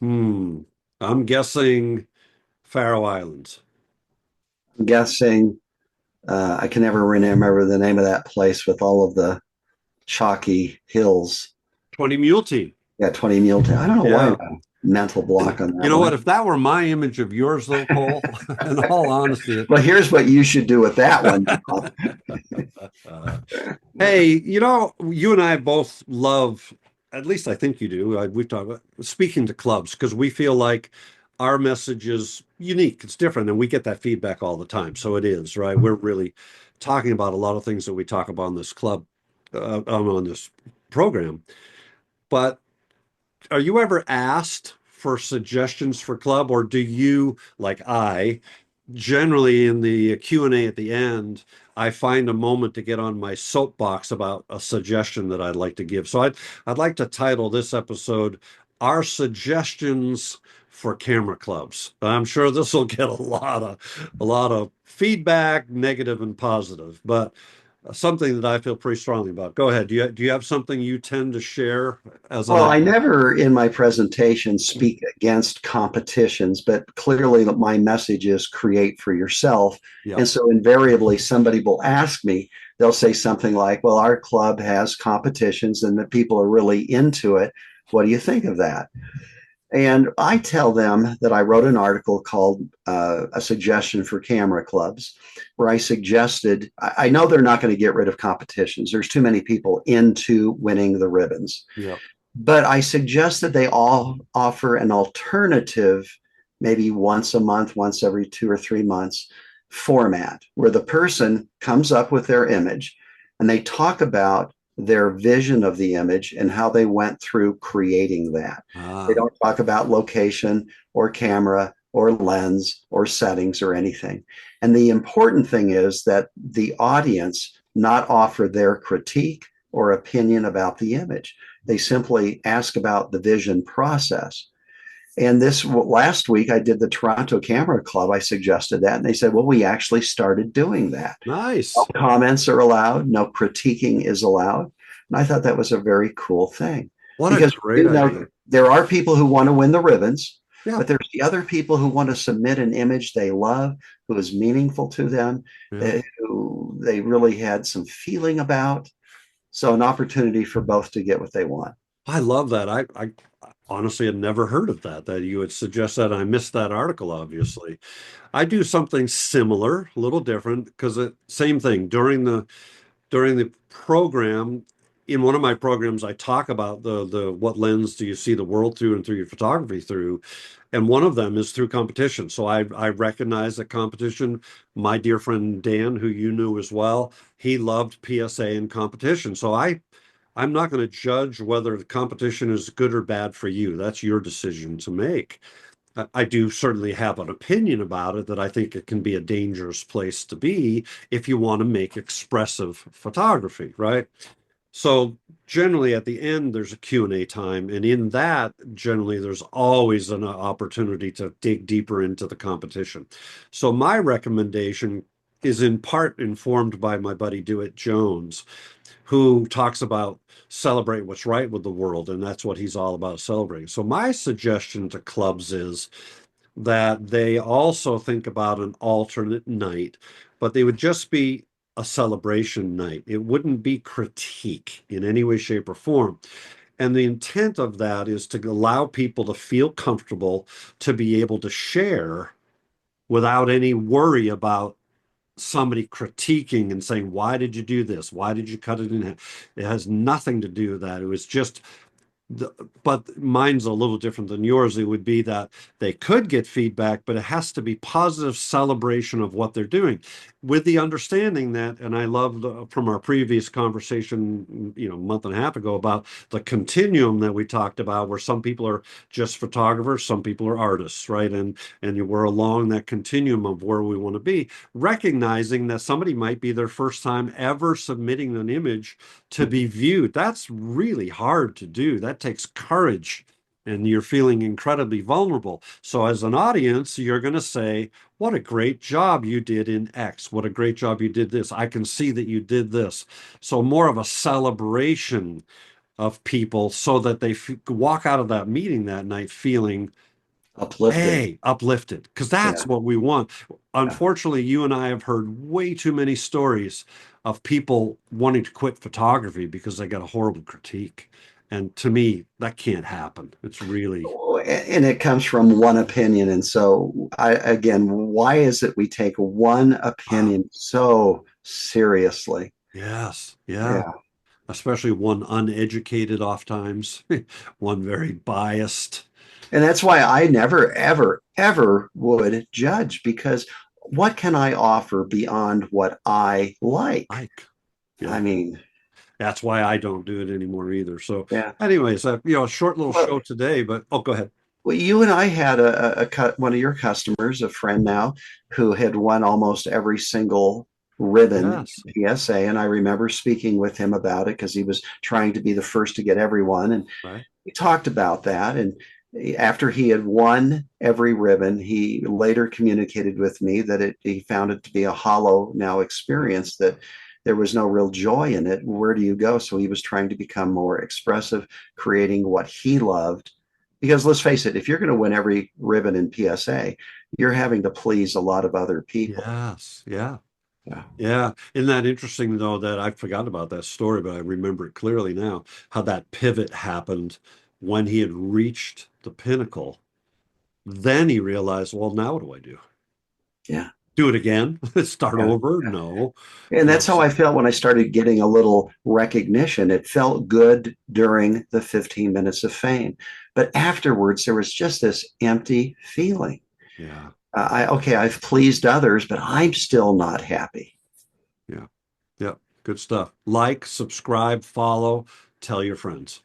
Hmm. I'm guessing Faroe Islands. I'm guessing I can never remember the name of that place with all of the chalky hills. 20 Mule Team. Yeah, 20 Mule Town. I don't know why I Yeah. got a mental block on You that know one. what? If that were my image of yours, though, Cole, in all honesty, Well, here's what you should do with that one. uh, hey, you and I both love, at least I think you do. We've talked about speaking to clubs because we feel like our message is unique. It's different, and we get that feedback all the time. So it is, right? We're really talking about a lot of things that we talk about in this club, on this program. But are you ever asked for suggestions for club, or do you, like I, generally in the Q&A at the end, I find a moment to get on my soapbox about a suggestion that I'd like to give. So I'd like to title this episode Our Suggestions for Camera Clubs. I'm sure this will get a lot of feedback, negative and positive, but something that I feel pretty strongly about. Go ahead. Do you have something you tend to share as an Well, I never in my presentation speak against competitions, but clearly my message is create for yourself. yeah. And so invariably somebody will ask me, they'll say something like, well, our club has competitions and the people are really into it. What do you think of that? And I tell them that I wrote an article called A Suggestion for Camera Clubs, where I suggested, I know they're not going to get rid of competitions. There's too many people into winning the ribbons. Yeah. But I suggest that they all offer an alternative, maybe once a month, once every 2 or 3 months format, where the person comes up with their image and they talk about their vision of the image and how they went through creating that. They Ah, don't talk about location or camera or lens or settings or anything. And the important thing is that the audience not offer their critique or opinion about the image. They simply ask about the vision process. And this last week, I did the Toronto Camera Club. I suggested that, and they said, "Well, we actually started doing that. No nice. comments are allowed, no critiquing is allowed." And I thought that was a very cool thing What a because great idea. there are people who want to win the ribbons, Yeah. but there's the other people who want to submit an image they love, who is meaningful to them, Yeah. who they really had some feeling about. So, an opportunity for both to get what they want. I love that. I honestly had never heard of that you would suggest that. I missed that article, obviously. I do something similar, a little different, because it same thing during the program. In one of my programs, I talk about the what lens do you see the world through and through your photography through, and one of them is through competition. So I recognize that competition. My dear friend Dan, who you knew as well, he loved PSA and competition. So I'm not going to judge whether the competition is good or bad for you. That's your decision to make. I do certainly have an opinion about it that I think it can be a dangerous place to be if you want to make expressive photography, right? So generally at the end there's a Q&A time, and in that generally there's always an opportunity to dig deeper into the competition. So my recommendation is in part informed by my buddy Dewitt Jones, who talks about celebrate what's right with the world, and that's what he's all about, celebrating. So my suggestion to clubs is that they also think about an alternate night, but they would just be a celebration night. It wouldn't be critique in any way, shape, or form. And the intent of that is to allow people to feel comfortable to be able to share without any worry about somebody critiquing and saying, why did you do this? Why did you cut it in half? It has nothing to do with that. It was just the, but mine's a little different than yours. It would be that they could get feedback, but it has to be positive celebration of what they're doing, with the understanding that, and I loved from our previous conversation, a month and a half ago, about the continuum that we talked about, where some people are just photographers, some people are artists, right? And we're along that continuum of where we want to be, recognizing that somebody might be their first time ever submitting an image to be viewed. That's really hard to do. That takes courage, and you're feeling incredibly vulnerable. So, as an audience, you're going to say, what a great job you did in X. What a great job you did this. I can see that you did this. So, more of a celebration of people so that they walk out of that meeting that night feeling, Uplifted. hey, uplifted, because that's Yeah. what we want. Yeah. Unfortunately, you and I have heard way too many stories of people wanting to quit photography because they got a horrible critique. And to me, that can't happen. It's really, And it comes from one opinion. And so, again, why is it we take one wow, opinion so seriously? yes, yeah. Yeah. Especially one uneducated oftentimes, one very biased. And that's why I never, ever, ever would judge, because what can I offer beyond what I like? Like, I yeah. mean, That's why I don't do it anymore either. So, yeah. anyways, a short little Well, show today, but oh, go ahead. well, you and I had one of your customers, a friend now, who had won almost every single ribbon Yes, PSA. And I remember speaking with him about it because he was trying to be the first to get everyone. And right. we talked about that. And after he had won every ribbon, he later communicated with me that he found it to be a hollow now experience, that there was no real joy in it. Where do you go? So he was trying to become more expressive, creating what he loved. Because let's face it, if you're going to win every ribbon in PSA, you're having to please a lot of other people. Yes, yeah. Yeah. Yeah. Isn't that interesting, though, that I forgot about that story, but I remember it clearly now, how that pivot happened when he had reached the pinnacle. Then he realized, well, now what do I do? Yeah. Do it again? Start Yeah. over? No. And that's how So, I felt when I started getting a little recognition. It felt good during the 15 minutes of fame. But afterwards, there was just this empty feeling. yeah, Okay, I've pleased others, but I'm still not happy. yeah, yeah. Good stuff. Like, subscribe, follow, tell your friends.